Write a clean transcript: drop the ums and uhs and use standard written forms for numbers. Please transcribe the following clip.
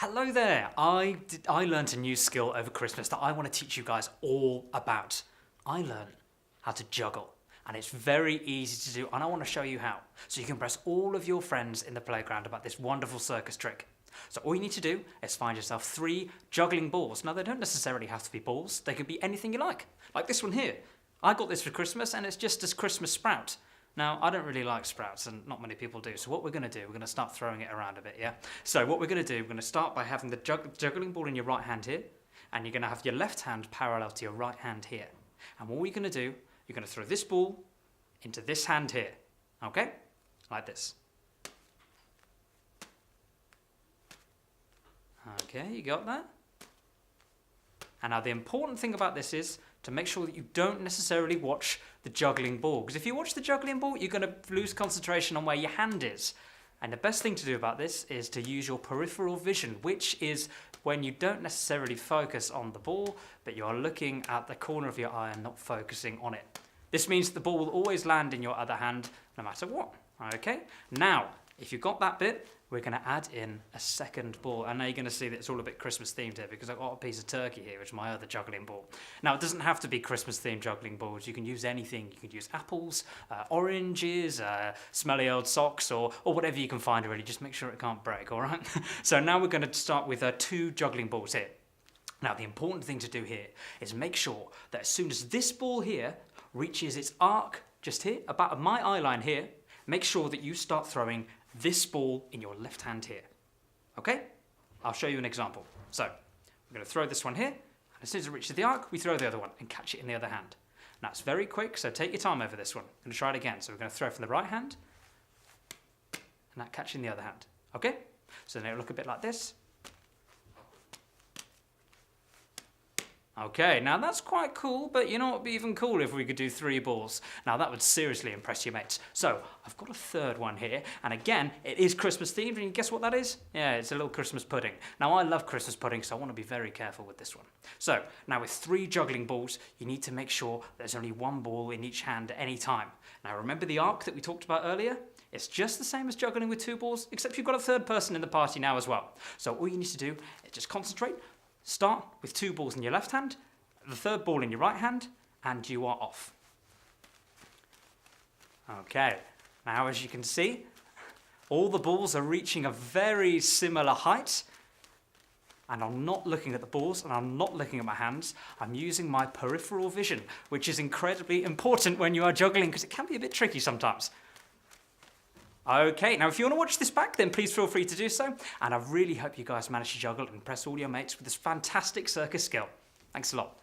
Hello there! I learned a new skill over Christmas that I want to teach you guys all about. I learned how to juggle, and it's very easy to do, and I want to show you how. So you can impress all of your friends in the playground about this wonderful circus trick. So all you need to do is find yourself 3 juggling balls. Now they don't necessarily have to be balls, they could be anything you like this one here. I got this for Christmas and it's just this Christmas sprout. Now, I don't really like sprouts, and not many people do, so what we're going to do, we're going to start throwing it around a bit, yeah? So what we're going to do, we're going to start by having the juggling ball in your right hand here, and you're going to have your left hand parallel to your right hand here. And what we're going to do, you're going to throw this ball into this hand here, okay? Like this. Okay, you got that? And now the important thing about this is to make sure that you don't necessarily watch the juggling ball. Because if you watch the juggling ball, you're going to lose concentration on where your hand is. And the best thing to do about this is to use your peripheral vision, which is when you don't necessarily focus on the ball, but you're looking at the corner of your eye and not focusing on it. This means the ball will always land in your other hand, no matter what. Okay? Now, if you got that bit, we're going to add in a second ball. And now you're going to see that it's all a bit Christmas themed here because I've got a piece of turkey here, which is my other juggling ball. Now, it doesn't have to be Christmas themed juggling balls. You can use anything. You can use apples, oranges, smelly old socks, or whatever you can find really. Just make sure it can't break, all right? So now we're going to start with 2 juggling balls here. Now, the important thing to do here is make sure that as soon as this ball here reaches its arc just here, about my eye line here, make sure that you start throwing this ball in your left hand here. Okay? I'll show you an example. So, we're going to throw this one here, and as soon as it reaches the arc, we throw the other one and catch it in the other hand. Now, it's very quick, so take your time over this one. I'm going to try it again. So we're going to throw from the right hand, and that catch in the other hand. Okay? So then it'll look a bit like this. Okay, now that's quite cool, but you know what would be even cooler if we could do 3 balls. Now that would seriously impress your mates. So, I've got a third one here, and again, it is Christmas themed, and guess what that is? Yeah, it's a little Christmas pudding. Now I love Christmas pudding, so I want to be very careful with this one. So, now with 3 juggling balls, you need to make sure there's only 1 ball in each hand at any time. Now remember the arc that we talked about earlier? It's just the same as juggling with 2 balls, except you've got a third person in the party now as well. So all you need to do is just concentrate. Start with 2 balls in your left hand, the third ball in your right hand, and you are off. Okay, now as you can see, all the balls are reaching a very similar height, and I'm not looking at the balls, and I'm not looking at my hands. I'm using my peripheral vision, which is incredibly important when you are juggling, because it can be a bit tricky sometimes. Okay, now if you want to watch this back, then please feel free to do so. And I really hope you guys manage to juggle and impress all your mates with this fantastic circus skill. Thanks a lot.